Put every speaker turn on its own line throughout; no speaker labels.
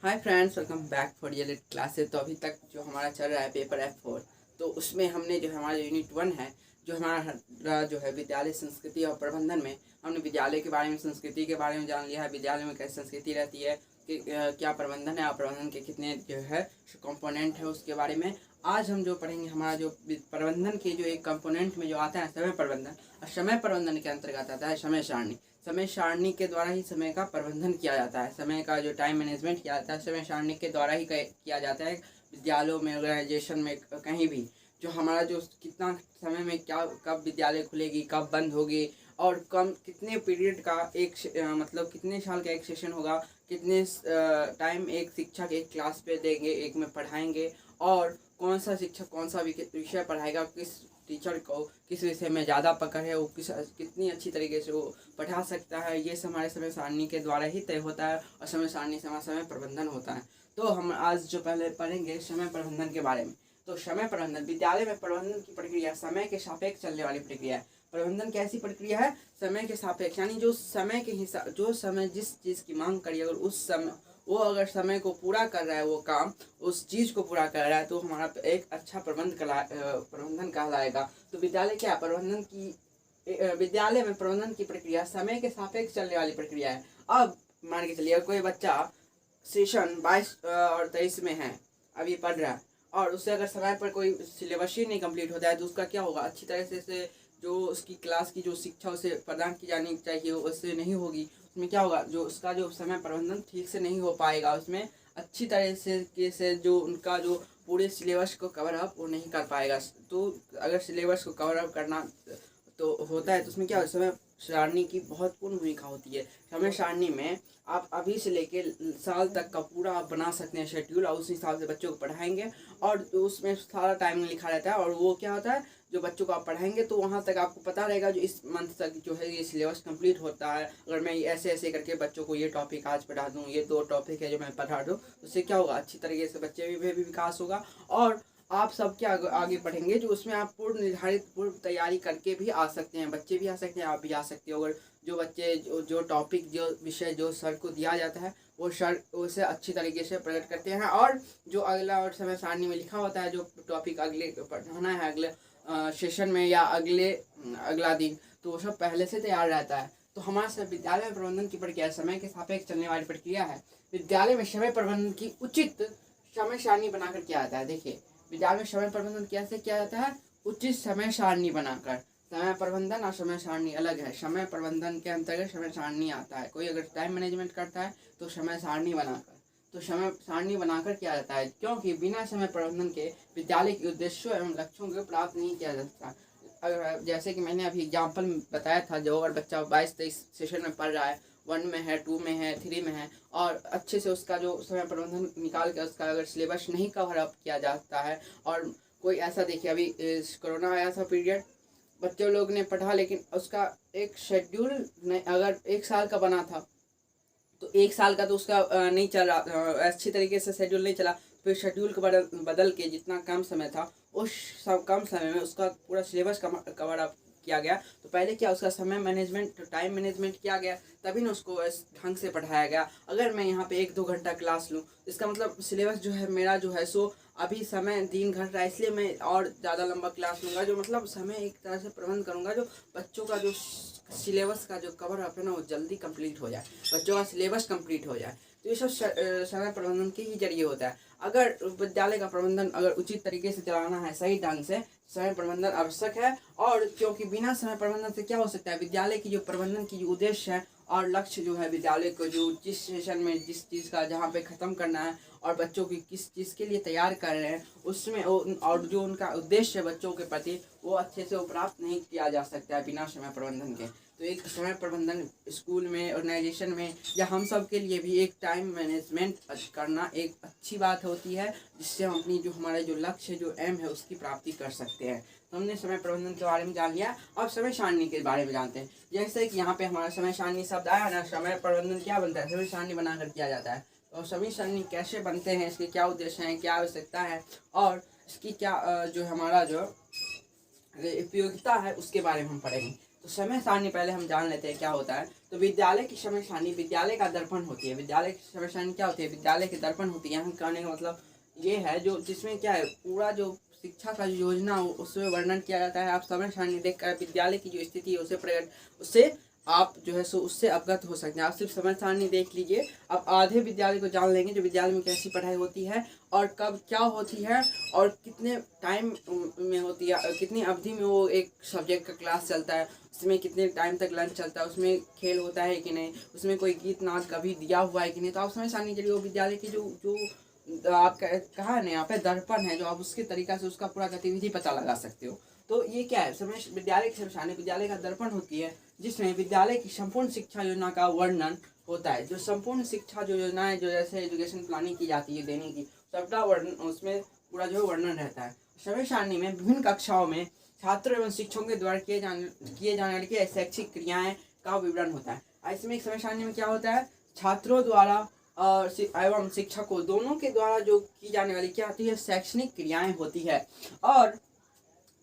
Hi friends, welcome back for your classes. तो अभी तक जो हमारा चल रहा है पेपर F4, तो उसमें हमने जो हमारा यूनिट 1 है, जो हमारा जो है विद्यालय संस्कृति और प्रबंधन में हमने विद्यालय के बारे में, संस्कृति के बारे में जान लिया है। विद्यालय में कैसी संस्कृति रहती है, कि क्या प्रबंधन है और प्रबंधन के कितने जो है कंपोनेंट है, उसके बारे में आज हम जो पढ़ेंगे। हमारा जो प्रबंधन के जो एक कंपोनेंट में जो आता है समय प्रबंधन, और समय प्रबंधन के अंतर्गत आता है समय सारणी। समय सारणी के द्वारा ही समय का प्रबंधन किया जाता है, समय का जो टाइम मैनेजमेंट किया जाता है समय सारणी के द्वारा ही किया जाता है। विद्यालयों में, ऑर्गेनाइजेशन में, कहीं भी जो हमारा जो कितना समय में क्या, कब विद्यालय खुलेगी, कब बंद होगी, और कम कितने पीरियड का एक मतलब कितने साल का एक सेशन होगा, कितने टाइम एक शिक्षक एक क्लास पे देंगे, एक में पढ़ाएंगे, और कौन सा शिक्षक कौन सा विषय पढ़ाएगा, किस टीचर को किस विषय में ज़्यादा पकड़ है, वो कितनी अच्छी तरीके से वो पढ़ा सकता है, ये सब हमारे समय सारणी के द्वारा ही तय होता है। और समय सारणी से हमारा समय प्रबंधन होता है। तो हम आज जो पहले पढ़ेंगे समय प्रबंधन के बारे में। तो समय प्रबंधन, विद्यालय में प्रबंधन की प्रक्रिया समय के सापेक्ष चलने वाली प्रक्रिया है। प्रबंधन कैसी प्रक्रिया है? समय के सापेक्ष, यानी जो समय के हिसाब, जो समय जिस चीज़ की मांग करी, अगर उस समय वो अगर समय को पूरा कर रहा है, वो काम उस चीज़ को पूरा कर रहा है, तो हमारा एक अच्छा प्रबंधन कहलाएगा। तो विद्यालय क्या प्रबंधन की विद्यालय में प्रबंधन की प्रक्रिया समय के सापेक्ष चलने वाली प्रक्रिया है। अब मान के चलिए कोई बच्चा सेशन 22 और 23 में है, अभी पढ़ रहा है, और उससे अगर समय पर कोई सिलेबस ही नहीं कंप्लीट होता है, तो उसका क्या होगा? अच्छी तरह से जो उसकी क्लास की जो शिक्षा उसे प्रदान की जानी चाहिए उससे नहीं होगी। उसमें क्या होगा? जो उसका जो समय प्रबंधन ठीक से नहीं हो पाएगा, उसमें अच्छी तरह से जो उनका जो पूरे सिलेबस को कवर अप वो नहीं कर पाएगा। तो अगर सिलेबस को कवर अप करना तो होता है, तो उसमें क्या समय सारणी की बहुत पूर्ण भूमिका होती है। समय सारणी में आप अभी से लेके साल तक का पूरा आप बना सकते हैं शेड्यूल, और उस हिसाब से बच्चों को पढ़ाएंगे, और उसमें सारा टाइम लिखा रहता है। और वो क्या होता है, जो बच्चों को आप पढ़ाएंगे तो वहाँ तक आपको पता रहेगा जो इस मंथ तक जो है ये सिलेबस कंप्लीट होता है। अगर मैं ऐसे ऐसे करके बच्चों को ये टॉपिक आज पढ़ा दूँ, ये 2 टॉपिक है जो मैं पढ़ा दूँ, उससे क्या होगा? अच्छी तरीके से बच्चे भी विकास होगा, और आप सब क्या आगे पढ़ेंगे, जो उसमें आप पूर्व निर्धारित पूर्व तैयारी करके भी आ सकते हैं। बच्चे भी आ सकते हैं, आप भी आ सकते हो। अगर जो बच्चे जो टॉपिक, जो विषय जो सर को दिया जाता है, वो सर उसे अच्छी तरीके से प्रकट करते हैं, और जो अगला और समय सारणी में लिखा होता है जो टॉपिक अगले पढ़ाना है, अगले सेशन में या अगला दिन, तो वो सब पहले से तैयार रहता है। तो हमारा सब विद्यालय प्रबंधन की प्रक्रिया समय के सापेक्ष चलने वाली प्रक्रिया है। विद्यालय में समय प्रबंधन की उचित समय सारणी बनाकर किया जाता है। देखिए, विद्यालय में समय प्रबंधन कैसे किया जाता है? उचित समय सारणी बनाकर। समय प्रबंधन और समय सारणी अलग है। समय प्रबंधन के अंतर्गत समय सारणी आता है। कोई अगर टाइम मैनेजमेंट करता है तो समय सारणी बनाकर, तो समय सारणी बनाकर किया जाता है, क्योंकि बिना समय प्रबंधन के विद्यालय के उद्देश्यों एवं लक्ष्यों को प्राप्त नहीं किया जा सकता। अगर जैसे कि मैंने अभी एग्जाम्पल बताया था, जो अगर बच्चा 22-23 सेशन में पढ़ रहा है, 1 में है, 2 में है, 3 में है, और अच्छे से उसका जो समय प्रबंधन निकाल के उसका अगर सिलेबस नहीं कवर अप किया जाता है, और कोई ऐसा, देखिए अभी कोरोना आया था पीरियड, बच्चों लोग ने पढ़ा, लेकिन उसका एक शेड्यूल अगर 1 साल का बना था, तो 1 साल का तो उसका नहीं चला, अच्छी तरीके से शेड्यूल नहीं चला। फिर शेड्यूल को बदल के जितना कम समय था, उस कम समय में उसका पूरा सिलेबस कवर अप किया गया। तो पहले क्या, उसका समय मैनेजमेंट, टाइम मैनेजमेंट किया गया, तभी ना उसको इस ढंग से पढ़ाया गया। अगर मैं यहाँ पे 1-2 घंटा क्लास लूँ, इसका मतलब सिलेबस जो है मेरा जो है सो अभी समय 3 घंटा, इसलिए मैं और ज़्यादा लंबा क्लास लूँगा, जो मतलब समय एक तरह से प्रबंध करूँगा, जो बच्चों का जो सिलेबस का जो कवर अप है ना, वो जल्दी कंप्लीट हो जाए, बच्चों का सिलेबस कंप्लीट हो जाए। तो ये सब समय प्रबंधन के ही जरिए होता है। अगर विद्यालय का प्रबंधन अगर उचित तरीके से चलाना है, सही ढंग से, समय प्रबंधन आवश्यक है। और क्योंकि बिना समय प्रबंधन से क्या हो सकता है, विद्यालय की जो प्रबंधन की जो उद्देश्य है और लक्ष्य जो है, विद्यालय को जो जिस सेशन में जिस चीज़ का जहाँ पे ख़त्म करना है, और बच्चों की किस चीज़ के लिए तैयार कर रहे हैं, उसमें और जो उनका उद्देश्य है बच्चों के प्रति, वो अच्छे से वो प्राप्त नहीं किया जा सकता है बिना समय प्रबंधन के। तो एक समय प्रबंधन स्कूल में, ऑर्गेनाइजेशन में, या हम सब के लिए भी एक टाइम मैनेजमेंट करना एक अच्छी बात होती है, जिससे हम अपनी जो हमारा जो लक्ष्य, जो एम है, उसकी प्राप्ति कर सकते हैं। तो हमने समय प्रबंधन के बारे में जान लिया। अब समय सारणी के बारे में जानते हैं। जैसे कि यहाँ पे हमारा समय सारणी शब्द आया ना, समय प्रबंधन क्या बनता है? समय सारणी बनाकर किया जाता है। और समय सारणी कैसे बनते हैं, इसके क्या उद्देश्य हैं, क्या आवश्यकता है, और इसकी क्या जो हमारा जो उपयोगिता है, उसके बारे में हम पढ़ेंगे। तो तो समय सारणी पहले हम जान लेते हैं क्या होता है। तो विद्यालय की समय सारणी विद्यालय का दर्पण होती है। विद्यालय की समय सारणी क्या होती है? विद्यालय के दर्पण होती है। यहाँ कहने का मतलब ये है जो जिसमें क्या है, पूरा जो शिक्षा का जो योजना हो उसमें वर्णन किया जाता है। आप समय सारणी देखकर विद्यालय की जो स्थिति है उससे आप जो है सो उससे अवगत हो सकते हैं। आप सिर्फ समय सारणी देख लीजिए, आप आधे विद्यालय को जान लेंगे, जो विद्यालय में कैसी पढ़ाई होती है और कब क्या होती है और कितने टाइम में होती है, कितनी अवधि में वो एक सब्जेक्ट का क्लास चलता है, उसमें कितने टाइम तक लंच चलता है, उसमें खेल होता है कि नहीं, उसमें कोई गीत नाच कभी दिया हुआ है कि नहीं। तो आप समय सारणी चलिए वो विद्यालय की जो आप कहा है ना यहाँ पे दर्पण है, जो आप उसके तरीका से उसका पूरा गतिविधि पता लगा सकते हो। तो ये क्या है, समय विद्यालय की समय सारणी विद्यालय का दर्पण होती है, जिसमें विद्यालय की संपूर्ण शिक्षा योजना का वर्णन होता है। जो संपूर्ण शिक्षा जो योजना है, जो जैसे एजुकेशन प्लानिंग की जाती है देने की, सबका वर्णन उसमें पूरा जो वर्णन रहता है। समय सारणी में विभिन्न कक्षाओं में छात्रों एवं शिक्षकों के द्वारा किए जाने वाली शैक्षिक क्रियाएं का विवरण होता है। इसमें एक समय सारणी में क्या होता है, छात्रों द्वारा और एवं शिक्षकों दोनों के द्वारा जो की जाने वाली क्या होती है, शैक्षणिक क्रियाएं होती है, और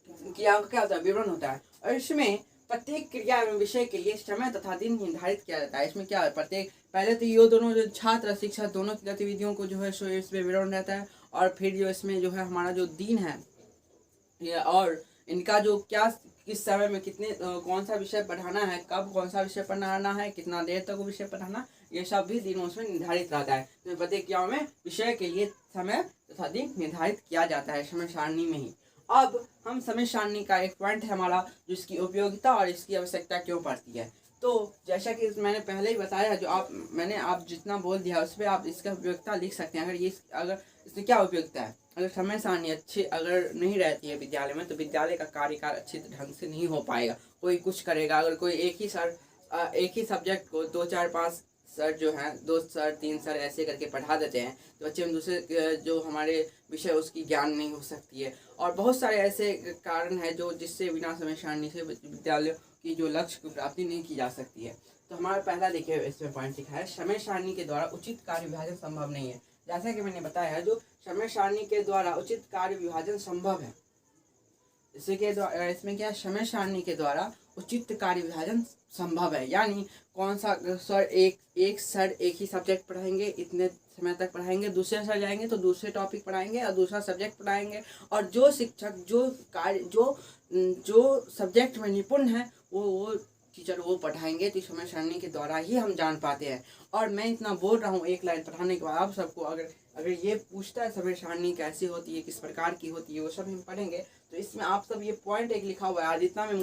क्रियाओं का क्या होता है, विवरण होता है। और इसमें प्रत्येक क्रिया एवं विषय के लिए समय तथा दिन निर्धारित किया जाता है। इसमें क्या है, प्रत्येक पहले तो ये दोनों जो छात्र शिक्षक दोनों की गतिविधियों को जो है सो इसमें विवरण रहता है, और फिर जो इसमें जो है हमारा जो दिन है ये, और इनका जो क्या किस समय में कितने कौन सा विषय पढ़ाना है, कब कौन सा विषय पढ़ाना है, कितना देर तक वो विषय पढ़ाना, ये सब भी दिन उसमें निर्धारित रहता है। तो प्रत्येक क्रियाओं में विषय के लिए समय तथा दिन निर्धारित किया जाता है समय सारणी में ही। अब हम समय सारणी का एक पॉइंट है हमारा, जिसकी उपयोगिता और इसकी आवश्यकता क्यों पड़ती है। तो जैसा कि मैंने पहले ही बताया, जो आप जितना बोल दिया उस पर आप इसका उपयोगिता लिख सकते हैं। अगर इसमें क्या उपयोगिता है, अगर समय सारणी अच्छी अगर नहीं रहती है विद्यालय में, तो विद्यालय का कार्यकाल अच्छे ढंग से नहीं हो पाएगा। कोई कुछ करेगा, अगर कोई एक ही सब्जेक्ट को 2 4 5 सर जो हैं 2 सर 3 सर ऐसे करके पढ़ा देते हैं, तो बच्चे में दूसरे जो हमारे विषय उसकी ज्ञान नहीं हो सकती है। और बहुत सारे ऐसे कारण हैं जो जिससे बिना समय सारणी से विद्यालय की जो लक्ष्य की प्राप्ति नहीं की जा सकती है। तो हमारा पहला देखिए इसमें पॉइंट लिखा है, समय सारणी के द्वारा उचित कार्य विभाजन संभव नहीं है। जैसा कि मैंने बताया, जो समय सारणी के द्वारा उचित कार्य विभाजन संभव है, इसमें क्या, समय सारणी के द्वारा उचित कार्य विभाजन संभव है। यानी कौन सा सर एक सर एक ही सब्जेक्ट पढ़ाएंगे, इतने समय तक पढ़ाएंगे, दूसरे सर जाएंगे तो दूसरे टॉपिक पढ़ाएंगे और दूसरा सब्जेक्ट पढ़ाएंगे, और जो शिक्षक जो सब्जेक्ट में निपुण है वो टीचर वो पढ़ाएंगे। तो समय सारणी के द्वारा ही हम जान पाते हैं। और मैं इतना बोल रहा हूँ एक लाइन पढ़ाने के बाद, आप सबको अगर ये पूछता है समय सारणी कैसी होती है, किस प्रकार की होती है, वो सब हम पढ़ेंगे। तो इसमें आप सब ये पॉइंट एक लिखा हुआ है, आज जितना मैं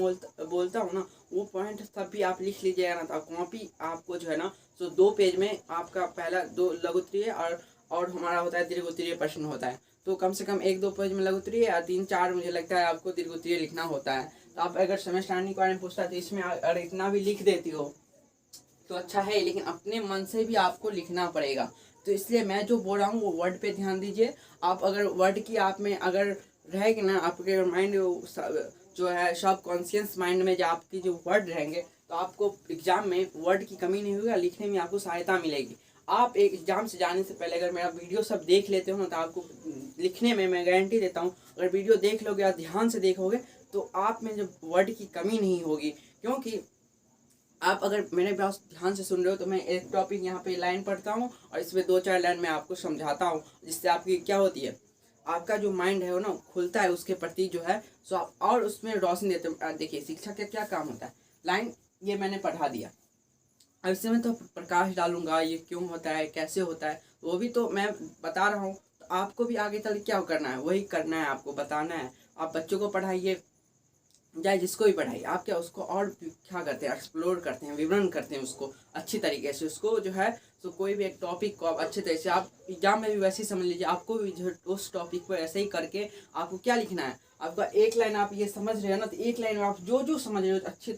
बोलता हूँ ना, वो पॉइंट सब भी आप लिख लीजिएगा ना। तो कॉपी आपको जो है ना, तो 2 पेज में आपका पहला 2 लघु उत्तरीय और हमारा होता है दीर्घ उत्तरीय प्रश्न होता है। तो कम से कम 1-2 पेज में लघु उत्तरीय और 3-4 मुझे लगता है आपको दीर्घ उत्तरीय लिखना होता है। तो आप अगर समय सारणी के बारे में पूछता है तो इसमें अगर इतना भी लिख देती हो तो अच्छा है, लेकिन अपने मन से भी आपको लिखना पड़ेगा। तो इसलिए मैं जो बोल रहा हूँ वो वर्ड पे ध्यान दीजिए। आप अगर वर्ड की आप में अगर रहेगी ना, आपके माइंड जो है सब कॉन्शियस माइंड में जो आपकी जो वर्ड रहेंगे, तो आपको एग्जाम में वर्ड की कमी नहीं होगी, लिखने में आपको सहायता मिलेगी। आप एक एग्जाम से जाने से पहले अगर मेरा वीडियो सब देख लेते हो ना, तो आपको लिखने में मैं गारंटी देता हूँ, अगर वीडियो देख लोगे और ध्यान से देखोगे तो आप में जो वर्ड की कमी नहीं होगी। क्योंकि आप अगर मेरे पास ध्यान से सुन रहे हो तो मैं एक टॉपिक यहाँ पे लाइन पढ़ता हूँ और इसमें 2-4 लाइन में आपको समझाता हूँ, जिससे आपकी क्या होती है, आपका जो माइंड है वो ना खुलता है उसके प्रति जो है सो आप और उसमें रोशनी देते हो। देखिए शिक्षक का क्या काम होता है, लाइन ये मैंने पढ़ा दिया, अब इससे मैं तो प्रकाश डालूंगा ये क्यों होता है कैसे होता है, वो भी तो मैं बता रहा हूँ। तो आपको भी आगे चल क्या करना है, वही करना है, आपको बताना है। आप बच्चों को पढ़ाइए चाहे जिसको भी पढ़ाइए, आप क्या उसको और क्या करते हैं, एक्सप्लोर करते हैं, विवरण करते हैं उसको अच्छी तरीके से, उसको जो है तो कोई भी एक टॉपिक को आप अच्छे तरीके से, आप एग्जाम में भी वैसे ही समझ लीजिए, आपको भी जो उस टॉपिक को ऐसे ही करके आपको क्या लिखना है, आपका एक लाइन आप ये समझ रहे हो ना, तो एक लाइन में आप जो जो समझ रहे हो अच्छे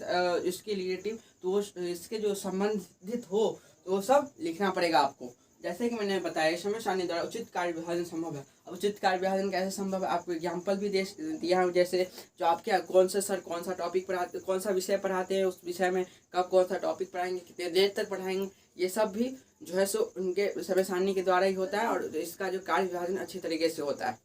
इसके रिलेटिव, तो वो इसके जो संबंधित हो तो वो सब लिखना पड़ेगा आपको। जैसे कि मैंने बताया समय सारणी द्वारा उचित कार्य विभाजन संभव है। अब उचित कार्य विभाजन कैसे संभव है, आपको एग्जाम्पल भी दिया है, जैसे जो आपके कौन सा सर कौन सा टॉपिक पढ़ाते, कौन सा विषय पढ़ाते हैं, उस विषय में कब कौन सा टॉपिक पढ़ाएंगे, कितने देर तक पढ़ाएंगे, ये सब भी जो है सो उनके समय सारणी के द्वारा ही होता है, और इसका जो कार्य विभाजन अच्छी तरीके से होता है।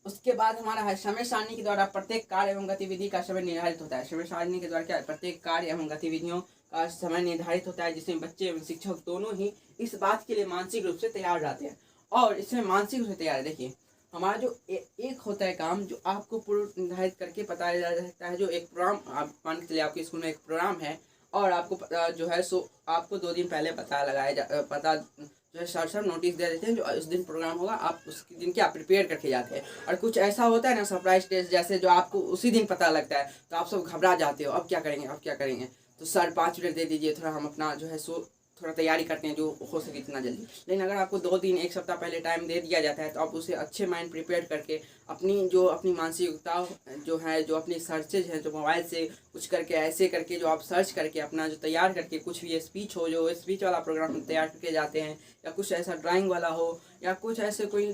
उसके बाद हमारा है समय सारणी के द्वारा प्रत्येक कार्य एवं गतिविधि का समय निर्धारित होता है। समय सारणी के द्वारा क्या है, प्रत्येक कार्य एवं गतिविधियों का समय निर्धारित होता है, जिसमें बच्चे एवं शिक्षक दोनों ही इस बात के लिए मानसिक रूप से तैयार रहते हैं। और इसमें मानसिक रूप से तैयार है, देखिए हमारा जो एक होता है काम जो आपको पूर्व निर्धारित करके बताया जा सकता है। जो एक प्रोग्राम आप मान के चलिए आपके स्कूल में एक प्रोग्राम है और आपको जो है सो आपको 2 दिन पहले पता जो है सर नोटिस दे देते हैं जो उस दिन प्रोग्राम होगा, आप उस दिन क्या प्रिपेयर करके जाते हैं। और कुछ ऐसा होता है ना सरप्राइज टेस्ट जैसे जो आपको उसी दिन पता लगता है, तो आप सब घबरा जाते हो, अब क्या करेंगे अब क्या करेंगे। तो सर 5 मिनट दे दीजिए, थोड़ा हम अपना जो है सो थोड़ा तैयारी करते हैं जो हो सके इतना जल्दी। लेकिन अगर आपको 2 दिन 1 सप्ताह पहले टाइम दे दिया जाता है तो आप उसे अच्छे माइंड प्रिपेयर करके अपनी मानसिकता जो है, जो अपनी सर्चेज हैं, जो मोबाइल से कुछ करके ऐसे करके जो आप सर्च करके अपना जो तैयार करके कुछ भी स्पीच हो, जो स्पीच वाला प्रोग्राम तैयार करके जाते हैं, या कुछ ऐसा ड्राइंग वाला हो, या कुछ ऐसे कोई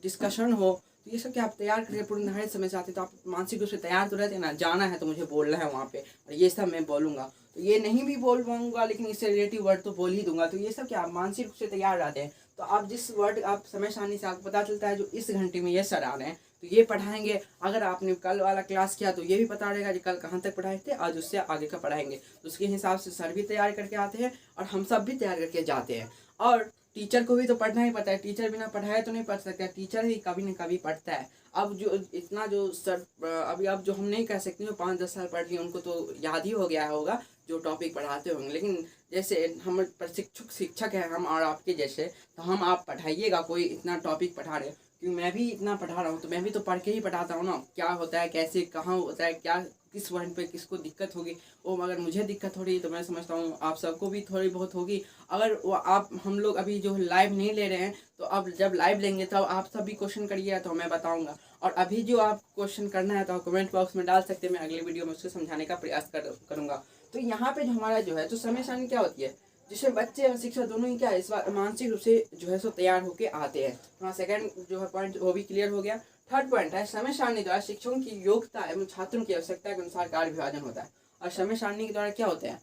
डिस्कशन हो, तो ये सब क्या आप तैयार करके पूर्ण निर्धारित समय से आते हैं, तो आप मानसिक रूप से तैयार तो रहते हैं ना। जाना है तो मुझे बोलना है वहाँ पे और ये सब मैं बोलूँगा, तो ये नहीं भी बोल पाऊँगा लेकिन इससे रिलेटिव वर्ड तो बोल ही दूंगा। तो ये सब क्या आप मानसिक रूप से तैयार रहते हैं। तो आप जिस वर्ड आप समय सारणी से आपको पता चलता है जो इस घंटे में ये सर आ रहे हैं तो ये पढ़ाएंगे। अगर आपने कल वाला क्लास किया तो ये भी पता रहेगा कि कल कहाँ तक पढ़ाए थे, आज उससे आगे का पढ़ाएंगे। तो उसके हिसाब से सर भी तैयार करके आते हैं और हम सब भी तैयार करके जाते हैं। और टीचर को भी तो पढ़ना ही पड़ता है, टीचर बिना पढ़ाए तो नहीं पढ़ सकता, टीचर ही कभी न कभी पढ़ता है। अब जो इतना जो सर अभी अब जो हम नहीं कह सकते जो 5-10 साल पढ़ लिए उनको तो याद ही हो गया होगा जो टॉपिक पढ़ाते होंगे। लेकिन जैसे हम शिक्षक हैं हम और आपके जैसे, तो हम आप पढ़ाइएगा कोई इतना टॉपिक पढ़ा रहे, क्योंकि मैं भी इतना पढ़ा रहा हूँ तो मैं भी तो पढ़ के ही पढ़ाता हूँ ना, क्या होता है कैसे कहाँ होता है क्या किस वर्ड पे किसको दिक्कत होगी। वो अगर मुझे दिक्कत हो रही है तो मैं समझता हूँ आप सबको भी थोड़ी बहुत होगी। अगर वो आप हम लोग अभी जो लाइव नहीं ले रहे हैं तो अब जब लाइव लेंगे तब आप सब भी क्वेश्चन करिए तो मैं बताऊँगा। और अभी जो आप क्वेश्चन करना है तो आप कमेंट बॉक्स में डाल सकते हैं, मैं अगले वीडियो में उसको समझाने का प्रयास करूँगा। तो यहाँ पे जो हमारा जो है तो समय सारणी क्या होती है जिसमें बच्चे और शिक्षक दोनों ही क्या है इस बार मानसिक रूप से जो है सो तैयार होके आते हैं। हाँ, सेकंड जो है पॉइंट वो भी क्लियर हो गया। थर्ड पॉइंट है समय सारणी द्वारा शिक्षकों की योग्यता एवं छात्रों की आवश्यकता के अनुसार कार्य विभाजन होता है। और समय सारणी के द्वारा क्या होता है,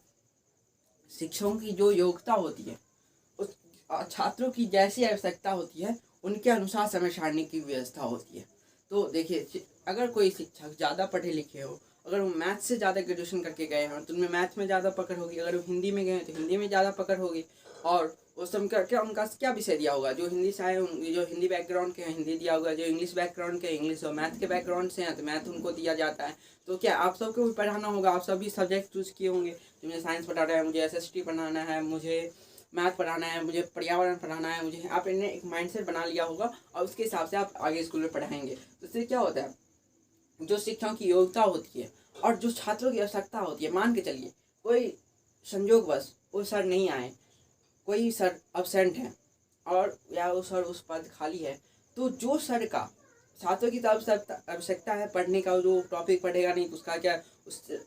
शिक्षकों की जो योग्यता होती है उस छात्रों की जैसी आवश्यकता होती है उनके अनुसार समय सारणी की व्यवस्था होती है। तो देखिए अगर कोई शिक्षक ज़्यादा पढ़े लिखे हो, अगर वो मैथ से ज़्यादा ग्रेजुएशन करके गए हैं तो उनमें मैथ में ज़्यादा पकड़ होगी, अगर वो हिंदी में गए हैं तो हिंदी में ज़्यादा पकड़ होगी। और उस समय क्या उनका क्या विषय दिया होगा, जो हिंदी से आए जो हिंदी बैकग्राउंड के हैं हिंदी दिया होगा, जो इंग्लिश बैकग्राउंड के इंग्लिश और मैथ के बैकग्राउंड से हैं तो मैथ उनको दिया जाता है। तो क्या आप सबको भी पढ़ाना होगा, आप सभी सब्जेक्ट चूज़ किए होंगे, मुझे साइंस पढ़ाना है, मुझे SST पढ़ाना है, मुझे मैथ पढ़ाना है, मुझे पर्यावरण पढ़ाना है, मुझे आपने एक माइंडसेट बना लिया होगा और उसके हिसाब से आप आगे स्कूल में पढ़ाएंगे। तो इससे क्या होता है जो शिक्षकों की योग्यता होती है और जो छात्रों की आवश्यकता होती है, मान के चलिए कोई संयोगवश वो सर नहीं आए, कोई सर अब्सेंट है और या वो सर उस पद खाली है, तो जो सर का छात्रों की तरफ आवश्यकता है पढ़ने का, जो टॉपिक पढ़ेगा नहीं तो उसका क्या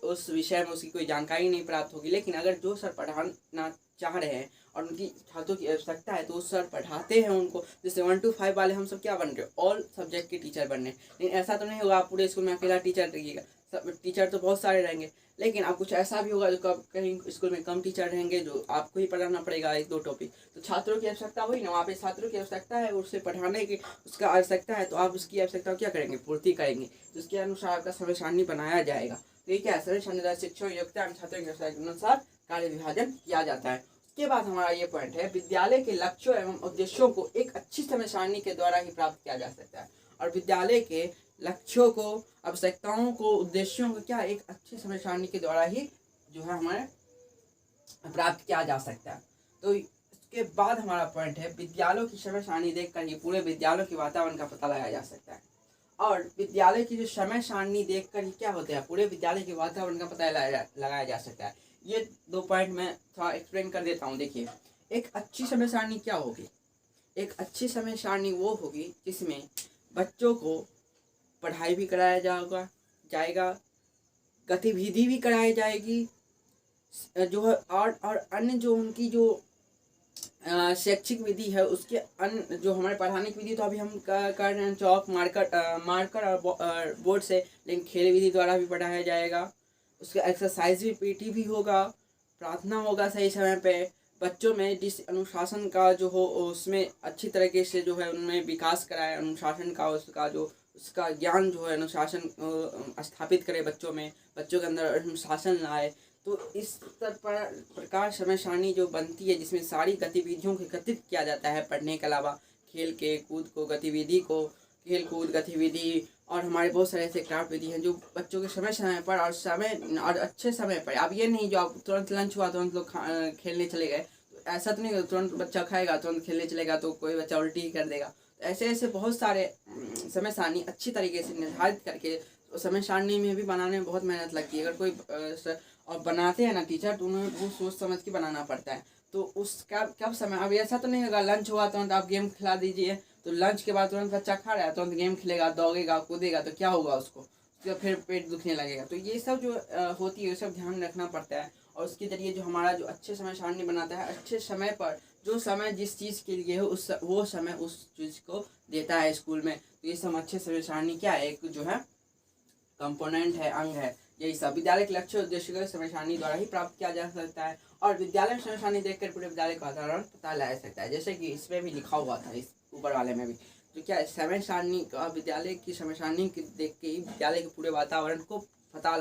उस विषय में उसकी कोई जानकारी नहीं प्राप्त होगी। लेकिन अगर जो सर पढ़ाना चाह रहे हैं और उनकी छात्रों की आवश्यकता है तो उस सर पढ़ाते हैं उनको। जैसे 1 to 5 वाले हम सब क्या बन रहे हो, ऑल सब्जेक्ट के टीचर बन रहे हैं। लेकिन ऐसा तो नहीं होगा आप पूरे स्कूल में अकेला टीचर रहिएगा, सब टीचर तो बहुत सारे रहेंगे। लेकिन आप कुछ ऐसा भी होगा जो कहीं स्कूल में कम टीचर रहेंगे जो आपको ही पढ़ाना पड़ेगा 1-2 टॉपिक। तो छात्रों की आवश्यकता हुई ना, वहाँ पे छात्रों की आवश्यकता है, उसे पढ़ाने की उसका आवश्यकता है, तो आप उसकी आवश्यकता क्या करेंगे, पूर्ति करेंगे। तो उसके अनुसार आपका समय सारणी बनाया जाएगा। तो ये क्या है, समय सारणी शिक्षकों की योग्यता छात्रों की आवश्यकता के अनुसार कार्य विभाजन किया जाता है। उसके बाद हमारा ये पॉइंट है, विद्यालय के लक्ष्यों एवं उद्देश्यों को एक अच्छी समय सारणी के द्वारा ही प्राप्त किया जा सकता है। और विद्यालय के लक्ष्यों को, आवश्यकताओं को, उद्देश्यों को क्या एक अच्छी समय सारणी के द्वारा ही जो है हमारे प्राप्त किया जा सकता है। तो इसके बाद हमारा पॉइंट है, विद्यालयों की समय सारणी देखकर ही पूरे विद्यालयों के वातावरण का पता लगाया जा सकता है। और विद्यालय की जो समय सारणी देखकर ही क्या होता है, पूरे विद्यालय के वातावरण का पता लगाया जा सकता है। ये 2 पॉइंट मैं थोड़ा एक्सप्लेन कर देता हूँ। देखिए एक अच्छी समय सारणी क्या होगी, एक अच्छी समय सारणी वो होगी जिसमें बच्चों को पढ़ाई भी कराया जाएगा, गतिविधि भी कराई जाएगी, जो है और अन्य जो उनकी जो शैक्षिक विधि है उसके अन्य जो हमारे पढ़ाने की विधि तो अभी हम कर रहे हैं चौक मार्कर और बोर्ड से, लेकिन खेल विधि द्वारा भी पढ़ाया जाएगा। उसका एक्सरसाइज भी PT भी होगा, प्रार्थना होगा सही समय पे, बच्चों में जिस अनुशासन का जो हो उसमें अच्छी तरीके से जो है उनमें विकास कराए, अनुशासन का उसका जो उसका ज्ञान जो है अनुशासन स्थापित करे बच्चों में, बच्चों के अंदर अनुशासन लाए। तो इस प्रकार समय सारणी जो बनती है जिसमें सारी गतिविधियों को एकत्रित किया जाता है, पढ़ने के अलावा खेल के कूद को गतिविधि को, खेल कूद गतिविधि और हमारे बहुत सारे ऐसे क्राफ्ट विधि हैं जो बच्चों के समय समय पर और अच्छे समय पर। अब ये नहीं जो आप तुरंत लंच हुआ तुरंत लोग खेलने चले गए, तो ऐसा तो नहीं तुरंत बच्चा खाएगा तुरंत खेलने चलेगा तो कोई बच्चा उल्टी ही कर देगा। तो ऐसे ऐसे बहुत सारे समय सारणी अच्छी तरीके से निर्धारित करके, तो समय सारणी में भी बनाने में बहुत मेहनत लगती है। अगर कोई और बनाते हैं ना टीचर, तो उन्हें बहुत सोच समझ के बनाना पड़ता है। तो उसका कब समय, अब ऐसा तो नहीं होगा लंच हुआ तुरंत आप गेम खिला दीजिए, तो लंच के बाद तुरंत बच्चा खा रहा है तुरंत गेम खेलेगा, दौड़ेगा कूदेगा, तो क्या होगा उसको, उसका फिर पेट दुखने लगेगा। तो ये सब जो होती है ये सब ध्यान रखना पड़ता है। और उसके जरिए जो हमारा जो अच्छे समय सारणी बनाता है, अच्छे समय पर जो समय जिस चीज़ के लिए हो वो समय उस चीज़ को देता है स्कूल में। तो ये सब अच्छे समय सारणी क्या है, एक जो है कंपोनेंट है, अंग है। यही सब विद्यालय के लक्ष्य उद्देश्य को समय सारणी द्वारा ही प्राप्त किया जा सकता है। और विद्यालय समय सारणी देखकर पूरे विद्यालय का वातावरण पता लगा सकता है, जैसे कि इसमें भी लिखा हुआ था, इस ऊपर वाले में भी। तो क्या समय सारणी का विद्यालय की समय सारणी देख के ही विद्यालय के पूरे वातावरण को पता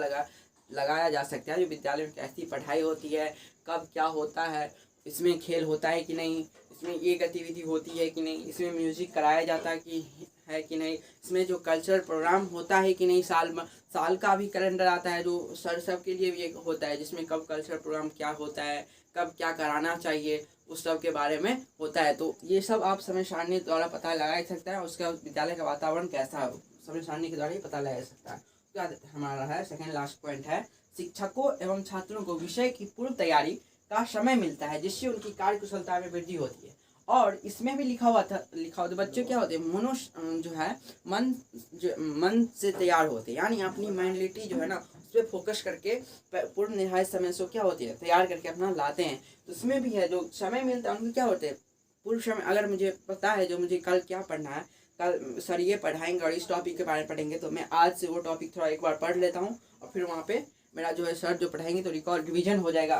लगाया जा सकता है। जो विद्यालय में कैसी पढ़ाई होती है, कब क्या होता है, इसमें खेल होता है कि नहीं, इसमें ये गतिविधि होती है कि नहीं, इसमें म्यूजिक कराया जाता है कि नहीं, इसमें जो कल्चरल प्रोग्राम होता है कि नहीं, साल का भी कैलेंडर आता है जो सर सब के लिए भी होता है, जिसमें कब कल्चरल प्रोग्राम क्या होता है, कब क्या कराना चाहिए, उस सब के बारे में होता है। तो ये सब आप समय सारणी द्वारा पता लगा सकता है। उसका विद्यालय का वातावरण कैसा है समय सारणी के द्वारा ही पता लगा सकता है। उसके हमारा है सेकेंड लास्ट पॉइंट है, शिक्षकों एवं छात्रों को विषय की पूर्व तैयारी का समय मिलता है, जिससे उनकी कार्य कुशलता में वृद्धि होती है। और इसमें भी लिखा हुआ बच्चे क्या होते हैं, मनुष्य जो है मन से तैयार होते हैं, यानी अपनी मेंटलिटी जो है ना उस पर फोकस करके पूर्व निर्धारित समय से क्या होती है तैयार करके अपना लाते हैं। तो उसमें भी है जो समय मिलता है उनको क्या होते हैं पूर्व समय। अगर मुझे पता है जो मुझे कल क्या पढ़ना है, कल सर ये पढ़ाएंगे और इस टॉपिक के बारे में पढ़ेंगे, तो मैं आज से वो टॉपिक थोड़ा एक बार पढ़ लेता हूँ और फिर वहाँ पे मेरा जो है सर जो पढ़ाएंगे तो रिकॉर्ड रिविजन हो जाएगा।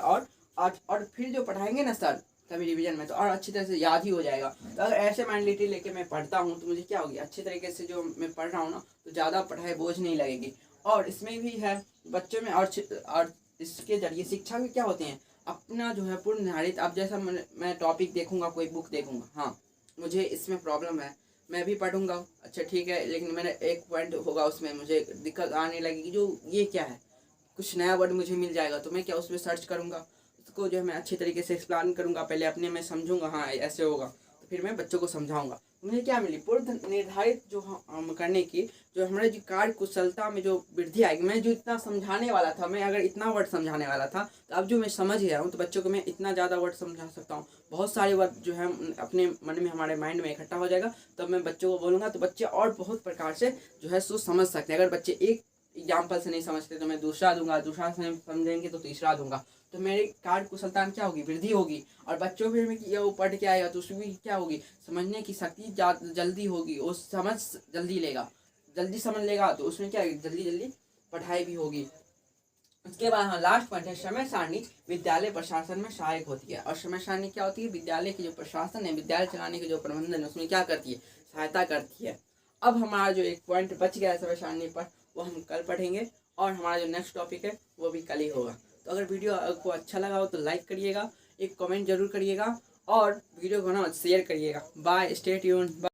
और फिर जो पढ़ाएंगे ना सर कभी रिवीजन में तो और अच्छी तरह से याद ही हो जाएगा। तो अगर ऐसे मेंटलिटी लेके मैं पढ़ता हूँ तो मुझे क्या होगी, अच्छे तरीके से जो मैं पढ़ रहा हूँ ना तो ज़्यादा पढ़ाई बोझ नहीं लगेगी। और इसमें भी है बच्चों में और इसके जरिए शिक्षा भी क्या होती हैं अपना जो है पूर्ण निर्धारित। अब जैसा मैं टॉपिक देखूंगा, कोई बुक देखूंगा, हाँ मुझे इसमें प्रॉब्लम है, मैं भी पढ़ूंगा, अच्छा ठीक है, लेकिन मेरा एक पॉइंट होगा उसमें मुझे दिक्कत आने लगेगी, जो ये क्या है, कुछ नया वर्ड मुझे मिल जाएगा तो मैं क्या उस पर सर्च करूँगा, उसको जो है मैं अच्छी तरीके से एक्सप्लेन करूँगा, पहले अपने में समझूंगा, हाँ ऐसे होगा, तो फिर मैं बच्चों को समझाऊंगा। मुझे क्या मिली पूर्व निर्धारित जो हम करने की जो हमारे जो कार्य कुशलता में जो वृद्धि आएगी। मैं जो इतना समझाने वाला था, मैं अगर इतना वर्ड समझाने वाला था तो अब जो मैं समझ गया हूँ तो बच्चों को मैं इतना ज़्यादा वर्ड समझा सकता हूँ। बहुत सारे वर्ड जो है अपने मन में हमारे माइंड में इकट्ठा हो जाएगा, तब मैं बच्चों को बोलूँगा तो बच्चे और बहुत प्रकार से जो है सोच समझ सकते हैं। अगर बच्चे एक एग्जाम्पल से नहीं समझते तो मैं दूसरा दूंगा, दूसरा से समझेंगे तो तीसरा दूंगा, तो मेरी कार्य कुशलता में क्या होगी वृद्धि होगी। और बच्चों भी में ये वो पढ़ के आएगा तो उसमें क्या होगी समझने की शक्ति जल्दी होगी, वो समझ जल्दी लेगा, जल्दी समझ लेगा, तो उसमें क्या जल्दी जल्दी पढ़ाई भी होगी। उसके बाद हाँ लास्ट पॉइंट है समय सारणी विद्यालय प्रशासन में सहायक होती है। और समय सारणी क्या होती है, विद्यालय की जो प्रशासन है, विद्यालय चलाने के जो प्रबंधन है उसमें क्या करती है, सहायता करती है। अब हमारा जो एक पॉइंट बच गया है समय सारणी पर वो हम कल पढ़ेंगे, और हमारा जो नेक्स्ट टॉपिक है वो भी कल ही होगा। तो अगर वीडियो आपको अच्छा लगा हो तो लाइक करिएगा, एक कमेंट जरूर करिएगा और वीडियो को ना शेयर करिएगा। Bye, stay tuned.